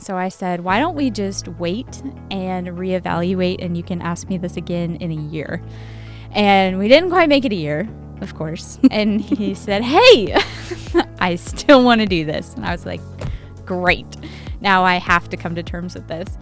So I said, why don't we just wait and reevaluate, and you can ask me this again in a year. And we didn't quite make it a year, of course. And he said, hey, I still want to do this. And I was like, great. Now I have to come to terms with this.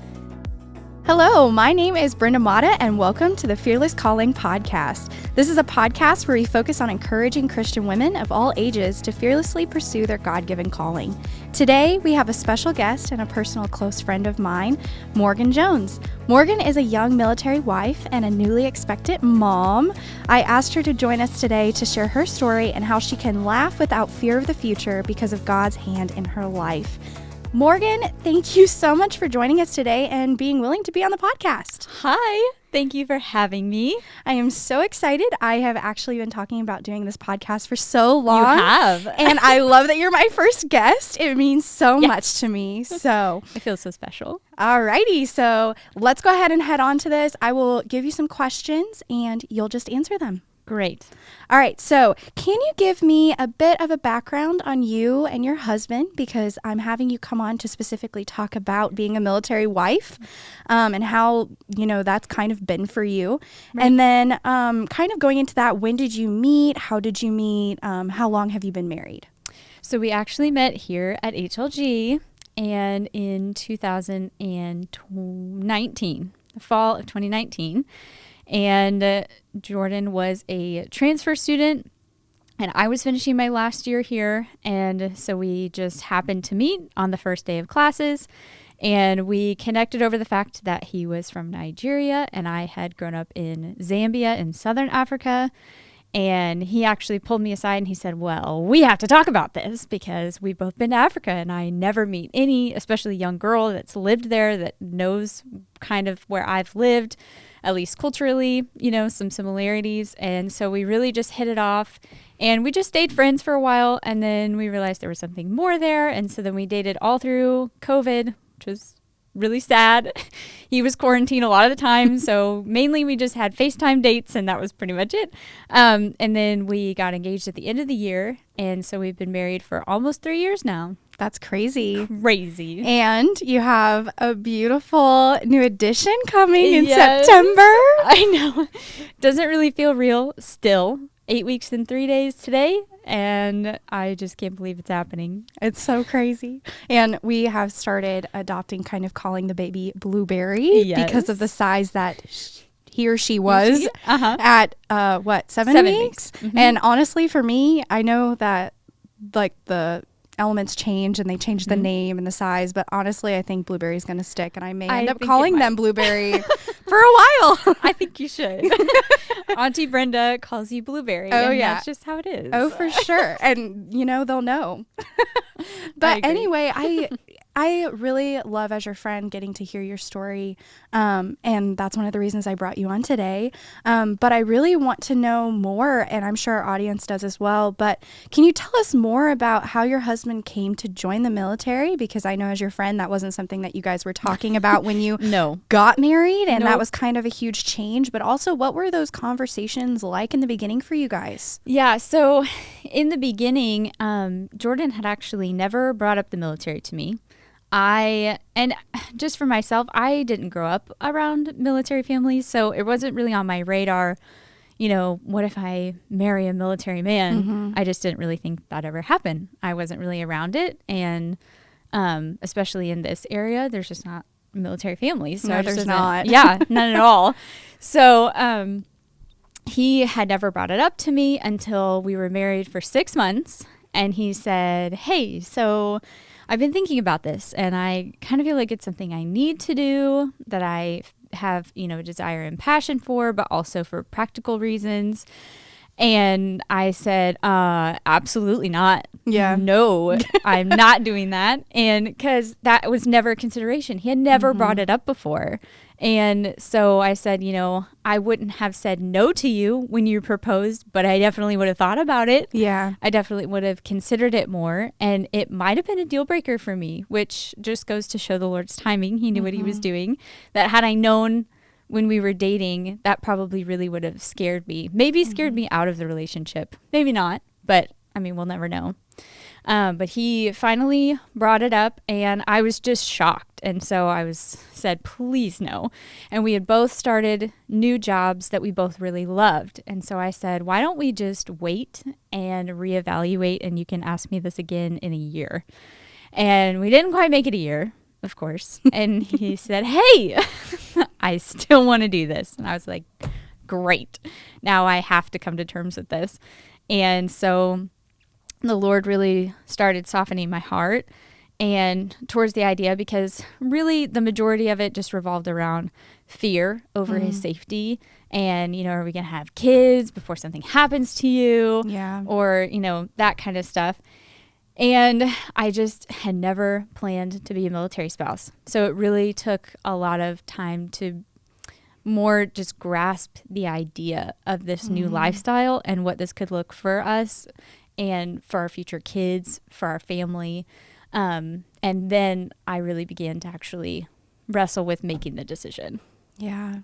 Hello, my name is Brenda Mata, and welcome to the Fearless Calling podcast. This is a podcast where we focus on encouraging Christian women of all ages to fearlessly pursue their God-given calling. Today, we have a special guest and a personal close friend of mine, Morgan Jones. Morgan is a young military wife and a newly expectant mom. I asked her to join us today to share her story and how she can laugh without fear of the future because of God's hand in her life. Morgan, thank you so much for joining us today and being willing to be on the podcast. Hi, thank you for having me. I am so excited. I have actually been talking about doing this podcast for so long. You have. And I love that you're my first guest. It means so much to me. So I feel so special. Alrighty, so let's go ahead and head on to this. I will give you some questions and you'll just answer them. Great. All right. So can you give me a bit of a background on you and your husband? Because I'm having you come on to specifically talk about being a military wife and how, that's kind of been for you. Right. And then kind of going into that, when did you meet? How did you meet? How long have you been married? So we actually met here at HLG and in 2019, the fall of 2019. And Jordan was a transfer student, and I was finishing my last year here. And so we just happened to meet on the first day of classes, and we connected over the fact that he was from Nigeria, and I had grown up in Zambia in Southern Africa. And he actually pulled me aside and he said, well, we have to talk about this because we've both been to Africa, and I never meet any, especially young girl that's lived there that knows kind of where I've lived, at least culturally, some similarities. And so we really just hit it off, and we just stayed friends for a while. And then we realized there was something more there. And so then we dated all through COVID, which was really sad. He was quarantined a lot of the time. So mainly we just had FaceTime dates, and that was pretty much it. And then we got engaged at the end of the year. And so we've been married for almost 3 years now. That's crazy. Crazy. And you have a beautiful new addition coming in September. I know. Doesn't really feel real still. 8 weeks and 3 days today. And I just can't believe it's happening. It's so crazy. And we have started adopting, kind of calling the baby Blueberry because of the size that he or she was at, 7 weeks? Mm-hmm. And honestly, for me, I know that the elements change and they change the name and the size, but honestly, I think Blueberry is going to stick, and I may end up calling them Blueberry for a while. I think you should. Auntie Brenda calls you Blueberry. Oh, and yeah. That's just how it is. Oh, for sure. And, they'll know. But anyway, I really love, as your friend, getting to hear your story. And that's one of the reasons I brought you on today. But I really want to know more, and I'm sure our audience does as well. But can you tell us more about how your husband came to join the military? Because I know, as your friend, that wasn't something that you guys were talking about when you got married. And that was kind of a huge change. But also, what were those conversations like in the beginning for you guys? Yeah, so in the beginning, Jordan had actually never brought up the military to me. And just for myself, I didn't grow up around military families, so it wasn't really on my radar, what if I marry a military man? Mm-hmm. I just didn't really think that ever happened. I wasn't really around it, and especially in this area, there's just not military families. So no, there's not. Yeah, none at all. So he had never brought it up to me until we were married for 6 months, and he said, hey, so I've been thinking about this, and I kind of feel like it's something I need to do, that I have, a desire and passion for, but also for practical reasons. And I said, absolutely not. Yeah. No, I'm not doing that. And because that was never a consideration. He had never brought it up before. And so I said, I wouldn't have said no to you when you proposed, but I definitely would have thought about it. Yeah. I definitely would have considered it more. And it might have been a deal breaker for me, which just goes to show the Lord's timing. He knew what he was doing. That had I known when we were dating, that probably really would have scared me. Maybe scared me out of the relationship. Maybe not, but I mean, we'll never know. But he finally brought it up, and I was just shocked. And so I said, please no. And we had both started new jobs that we both really loved. And so I said, why don't we just wait and reevaluate, and you can ask me this again in a year. And we didn't quite make it a year, of course. And he said, hey, I still want to do this. And I was like, great. Now I have to come to terms with this. And so the Lord really started softening my heart and towards the idea, because really the majority of it just revolved around fear over his safety. And, are we going to have kids before something happens to you? Yeah. Or, that kind of stuff. And I just had never planned to be a military spouse. So it really took a lot of time to more just grasp the idea of this new lifestyle and what this could look for us and for our future kids, for our family. And then I really began to actually wrestle with making the decision. Yeah.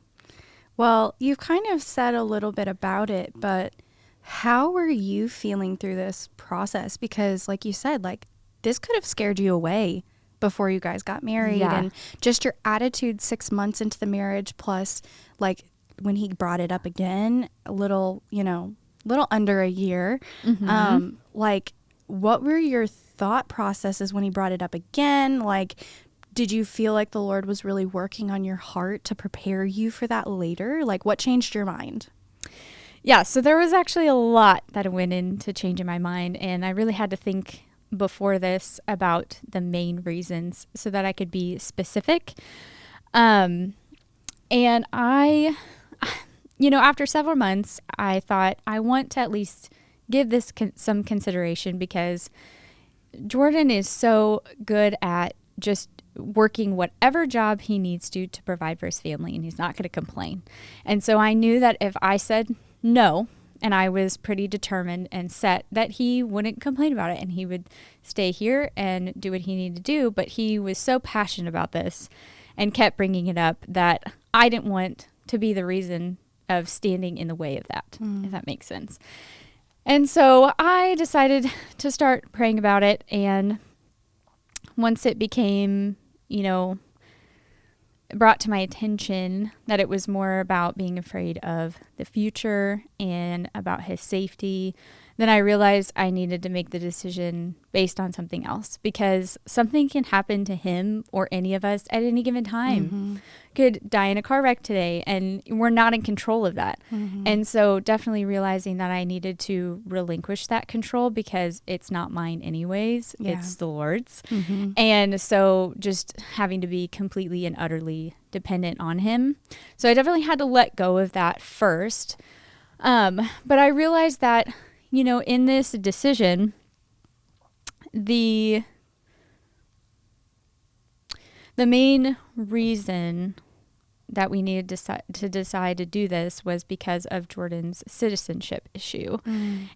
Well, you've kind of said a little bit about it, but how were you feeling through this process? Because like you said, like this could have scared you away before you guys got married, and just your attitude 6 months into the marriage, plus like when he brought it up again, a little under a year. Like what were your thought processes when he brought it up again? Like, did you feel like the Lord was really working on your heart to prepare you for that later? Like, what changed your mind? Yeah, so there was actually a lot that went into changing my mind, and I really had to think before this about the main reasons so that I could be specific. And I, after several months, I thought I want to at least give this some consideration, because Jordan is so good at just working whatever job he needs to provide for his family, and he's not going to complain. And so I knew that if I said no, and I was pretty determined and set, that he wouldn't complain about it and he would stay here and do what he needed to do. But he was so passionate about this and kept bringing it up that I didn't want to be the reason of standing in the way of that, if that makes sense. And so I decided to start praying about it. And once it became, brought to my attention that it was more about being afraid of the future and about his safety, then I realized I needed to make the decision based on something else, because something can happen to him or any of us at any given time. Could die in a car wreck today, and we're not in control of that. And so definitely realizing that I needed to relinquish that control, because it's not mine anyways. It's the Lord's. And so just having to be completely and utterly dependent on him. So I definitely had to let go of that first. But I realized that, in this decision, the main reason that we needed to decide to do this was because of Jordan's citizenship issue,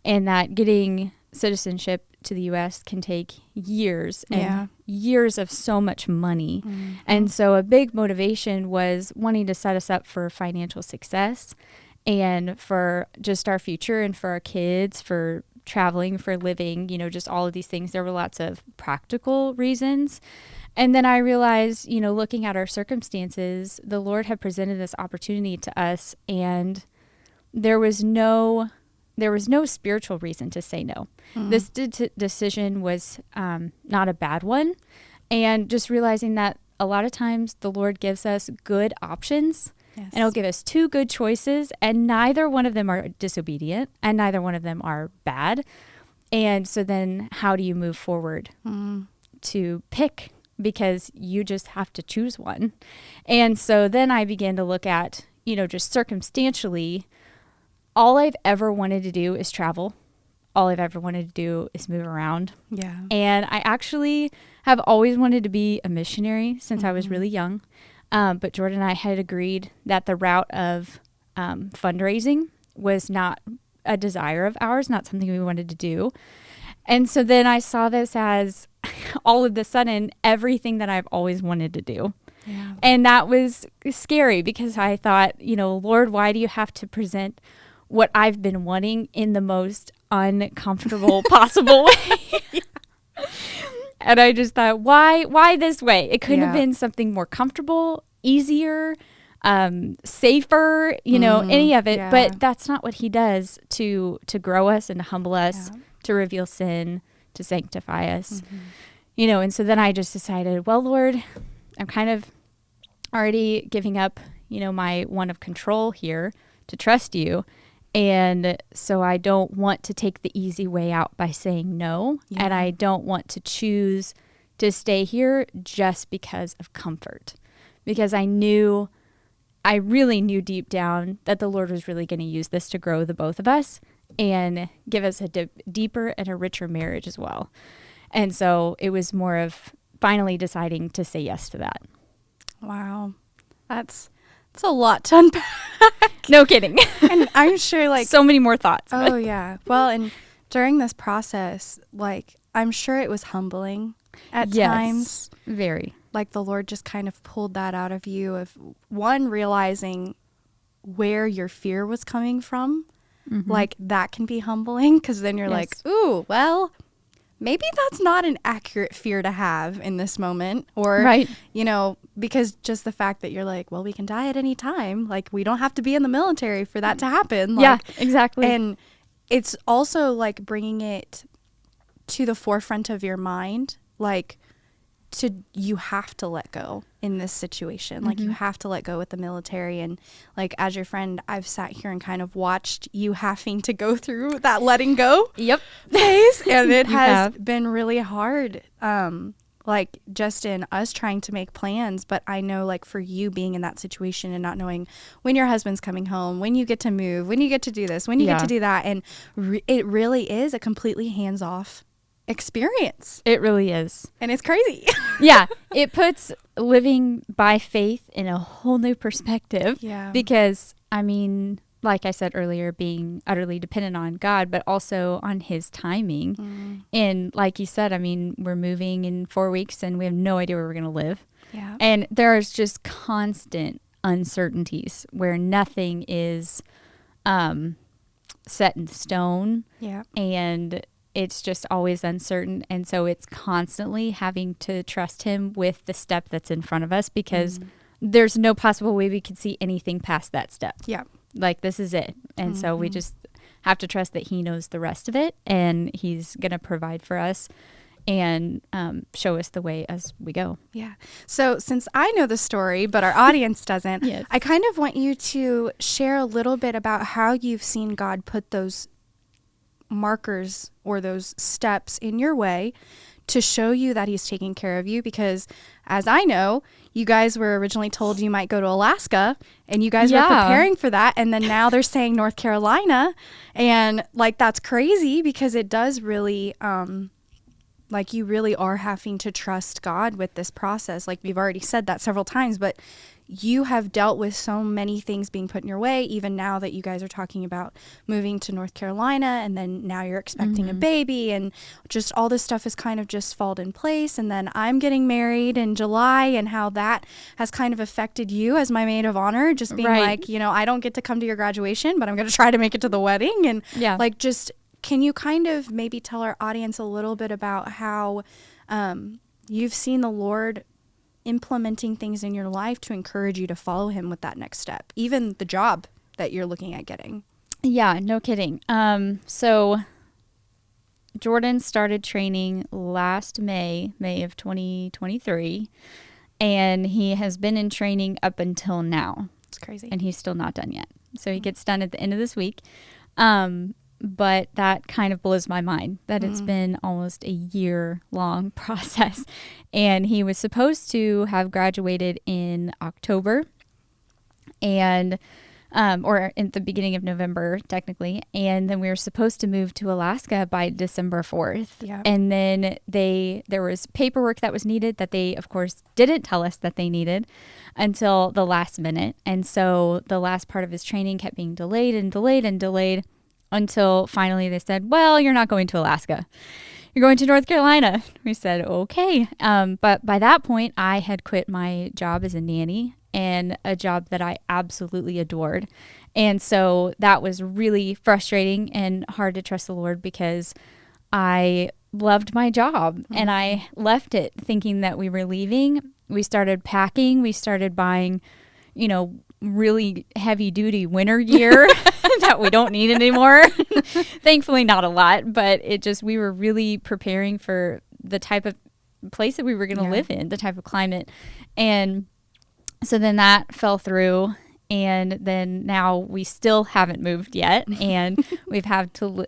and that getting citizenship to the U.S. can take years and years of so much money. And so a big motivation was wanting to set us up for financial success and for just our future and for our kids, for traveling, for living, just all of these things. There were lots of practical reasons. And then I realized, looking at our circumstances, the Lord had presented this opportunity to us, and there was no spiritual reason to say no. This decision was not a bad one. And just realizing that a lot of times the Lord gives us good options. And he'll give us two good choices, and neither one of them are disobedient and neither one of them are bad. And so then how do you move forward to pick? Because you just have to choose one. And so then I began to look at, just circumstantially, all I've ever wanted to do is travel. All I've ever wanted to do is move around. Yeah. And I actually have always wanted to be a missionary since I was really young. But Jordan and I had agreed that the route of fundraising was not a desire of ours, not something we wanted to do. And so then I saw this as all of a sudden everything that I've always wanted to do. Yeah. And that was scary, because I thought, Lord, why do you have to present what I've been wanting in the most uncomfortable possible way? And I just thought, why this way? It couldn't have Yeah. been something more comfortable, easier, safer, any of it. Yeah. But that's not what he does to grow us and to humble us, Yeah. to reveal sin, to sanctify us. Mm-hmm. And so then I just decided, well, Lord, I'm kind of already giving up, my one of control here to trust you. And so I don't want to take the easy way out by saying no. Yeah. And I don't want to choose to stay here just because of comfort. Because I really knew deep down that the Lord was really going to use this to grow the both of us and give us a deeper and a richer marriage as well. And so it was more of finally deciding to say yes to that. Wow. That's a lot to unpack. No kidding. And I'm sure so many more thoughts. Oh yeah. Well, and during this process, I'm sure it was humbling at times. Very. Like the Lord just kind of pulled that out of you of one, realizing where your fear was coming from. Mm-hmm. Like that can be humbling because then you're like, ooh, well, maybe that's not an accurate fear to have in this moment. Or, right. Because just the fact that you're like, well, we can die at any time. Like we don't have to be in the military for that to happen. Yeah, exactly. And it's also like bringing it to the forefront of your mind. Like you have to let go in this situation. Like you have to let go with the military. And like, as your friend, I've sat here and kind of watched you having to go through that letting go phase. And it has been really hard. Like just in us trying to make plans, but I know like for you being in that situation and not knowing when your husband's coming home, when you get to move, when you get to do this, when you get to do that. And it really is a completely hands-off experience. It really is. And it's crazy. Yeah. It puts living by faith in a whole new perspective. Yeah. Because, like I said earlier, being utterly dependent on God, but also on his timing. And like you said, we're moving in 4 weeks and we have no idea where we're going to live. Yeah. And there's just constant uncertainties where nothing is set in stone. Yeah. And it's just always uncertain. And so it's constantly having to trust him with the step that's in front of us because there's no possible way we could see anything past that step. Yeah. Like this is it. And so we just have to trust that he knows the rest of it and he's going to provide for us and show us the way as we go. Yeah. So since I know the story, but our audience doesn't, Yes. I kind of want you to share a little bit about how you've seen God put those markers or those steps in your way to show you that he's taking care of you. Because as I know, you guys were originally told you might go to Alaska and you guys were preparing for that. And then now they're saying North Carolina. And like, that's crazy because it does really, like you really are having to trust God with this process. Like we've already said that several times, but you have dealt with so many things being put in your way, even now that you guys are talking about moving to North Carolina and then now you're expecting a baby and just all this stuff has kind of just fallen in place. And then I'm getting married in July and how that has kind of affected you as my maid of honor, just being like, I don't get to come to your graduation, but I'm going to try to make it to the wedding. And like, just, can you kind of maybe tell our audience a little bit about how you've seen the Lord implementing things in your life to encourage you to follow him with that next step, even the job that you're looking at getting? Yeah, no kidding. So Jordan started training last May of 2023, and he has been in training up until now. It's crazy. And he's still not done yet. So he gets done at the end of this week. But that kind of blows my mind that it's been almost a year-long process. And he was supposed to have graduated in October and or in the beginning of November, technically. And then we were supposed to move to Alaska by December 4th. Yeah. And then there was paperwork that was needed that they, of course, didn't tell us that they needed until the last minute. And so the last part of his training kept being delayed and delayed and delayed until finally they said, well, you're not going to Alaska. You're going to North Carolina. We said, okay. But by that point, I had quit my job as a nanny and a job that I absolutely adored. And so that was really frustrating and hard to trust the Lord because I loved my job and I left it thinking that we were leaving. We started packing. We started buying, really heavy duty winter gear that we don't need anymore. Thankfully, not a lot, but we were really preparing for the type of place that we were going to live in, the type of climate. And so then that fell through. And then now we still haven't moved yet. And we've had to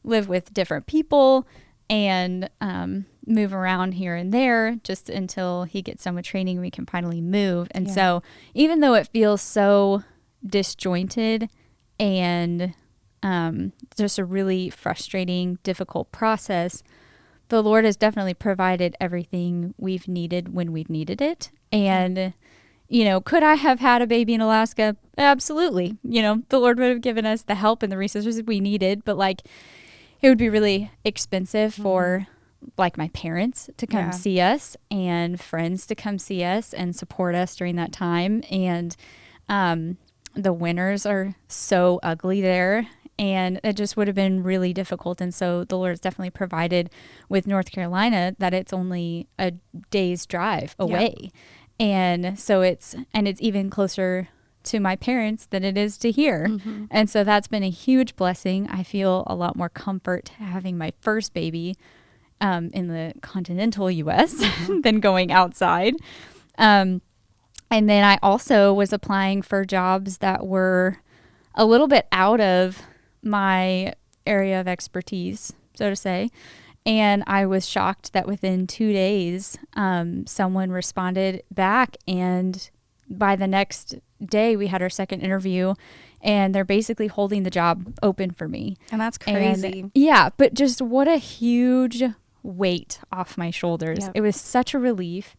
live with different people and move around here and there just until he gets done with training, we can finally move. And so even though it feels so disjointed and just a really frustrating, difficult process, the Lord has definitely provided everything we've needed when we've needed it. And, could I have had a baby in Alaska? Absolutely. The Lord would have given us the help and the resources we needed, but it would be really expensive for my parents to come see us and friends to come see us and support us during that time. And the winters are so ugly there, and it just would have been really difficult. And so the Lord has definitely provided with North Carolina that it's only a day's drive away. Yep. And so it's even closer to my parents than it is to here. Mm-hmm. And so that's been a huge blessing. I feel a lot more comfort having my first baby in the continental U.S. than going outside. And then I also was applying for jobs that were a little bit out of my area of expertise, so to say. And I was shocked that within 2 days, someone responded back, and by the next day we had our second interview, and they're basically holding the job open for me. And that's crazy. And, but just what a huge weight off my shoulders. Yep. It was such a relief.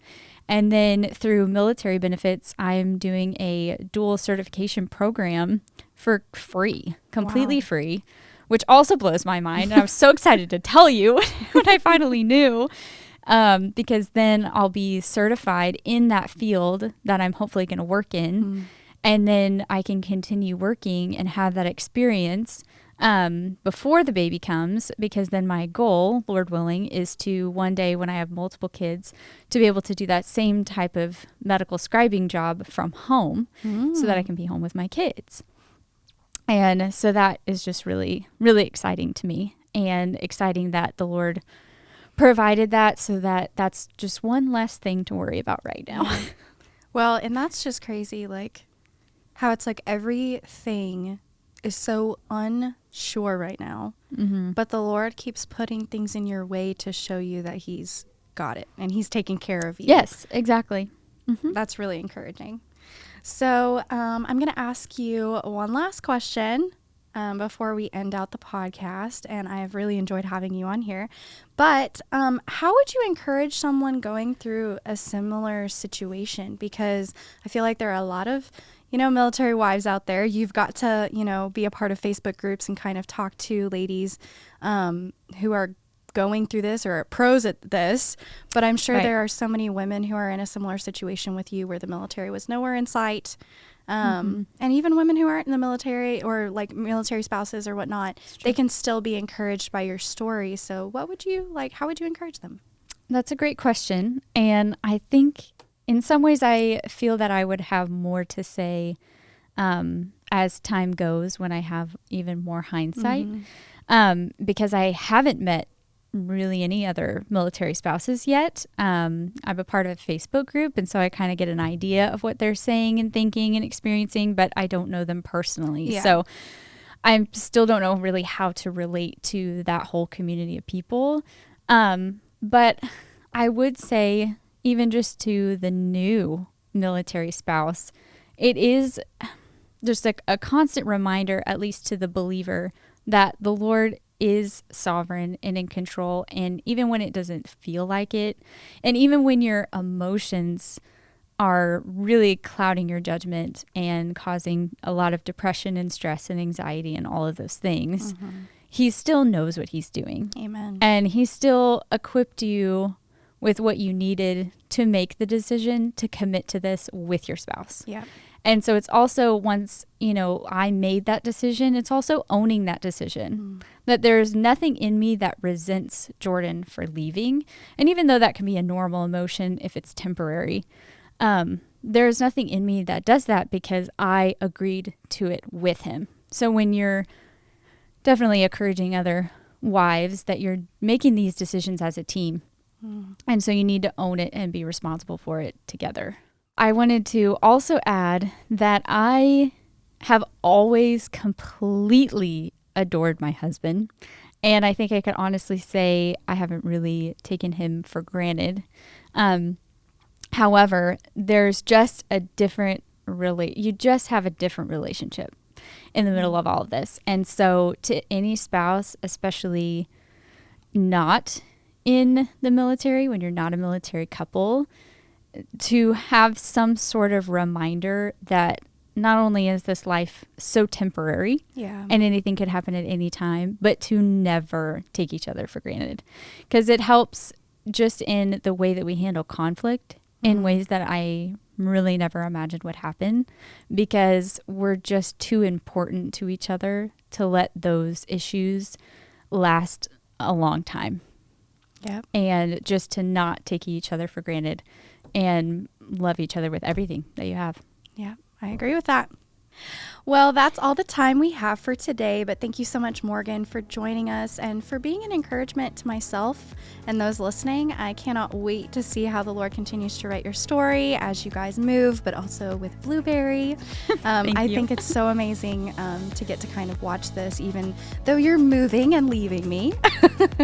And then through military benefits, I'm doing a dual certification program for free, completely free, which also blows my mind. And I was so excited to tell you when I finally knew, because then I'll be certified in that field that I'm hopefully going to work in. Mm. And then I can continue working and have that experience before the baby comes, because then my goal, Lord willing, is to one day when I have multiple kids to be able to do that same type of medical scribing job from home so that I can be home with my kids. And so that is just really, really exciting to me, and exciting that the Lord provided that, so that that's just one less thing to worry about right now. Well, and that's just crazy, how it's everything is so unsure right now, but the Lord keeps putting things in your way to show you that He's got it and He's taking care of you. Yes, exactly. Mm-hmm. That's really encouraging. So I'm going to ask you one last question before we end out the podcast, and I've really enjoyed having you on here. But how would you encourage someone going through a similar situation? Because I feel like there are a lot of military wives out there. You've got to, be a part of Facebook groups and kind of talk to ladies who are going through this or are pros at this. But I'm sure there are so many women who are in a similar situation with you, where the military was nowhere in sight. And even women who aren't in the military, or military spouses or whatnot, they can still be encouraged by your story. So how would you encourage them? That's a great question. And I think in some ways I feel that I would have more to say as time goes, when I have even more hindsight, because I haven't met really any other military spouses yet. I'm a part of a Facebook group, and so I kind of get an idea of what they're saying and thinking and experiencing, but I don't know them personally. Yeah. So I still don't know really how to relate to that whole community of people. But I would say, even just to the new military spouse, it is just a constant reminder, at least to the believer, that the Lord is sovereign and in control. And even when it doesn't feel like it, and even when your emotions are really clouding your judgment and causing a lot of depression and stress and anxiety and all of those things, He still knows what He's doing. Amen. And He still equipped you with what you needed to make the decision to commit to this with your spouse. Yeah. And so it's also, once, I made that decision, it's also owning that decision. That there's nothing in me that resents Jordan for leaving. And even though that can be a normal emotion if it's temporary, there's nothing in me that does that because I agreed to it with him. So when you're definitely encouraging other wives that you're making these decisions as a team. And so you need to own it and be responsible for it together. I wanted to also add that I have always completely adored my husband. And I think I could honestly say I haven't really taken him for granted. However, there's just a different you just have a different relationship in the middle of all of this. And so to any spouse, especially not in the military, when you're not a military couple, to have some sort of reminder that not only is this life so temporary and anything could happen at any time, but to never take each other for granted. Because it helps just in the way that we handle conflict in ways that I really never imagined would happen, because we're just too important to each other to let those issues last a long time. Yep. And just to not take each other for granted and love each other with everything that you have. Yeah, I agree with that. Well, that's all the time we have for today, but thank you so much, Morgan, for joining us and for being an encouragement to myself and those listening. I cannot wait to see how the Lord continues to write your story as you guys move, but also with Blueberry. I think it's so amazing to get to kind of watch this, even though you're moving and leaving me.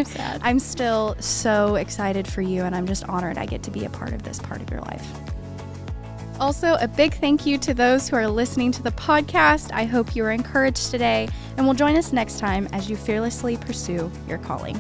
Sad. I'm still so excited for you, and I'm just honored I get to be a part of this part of your life. Also, a big thank you to those who are listening to the podcast. I hope you are encouraged today and will join us next time as you fearlessly pursue your calling.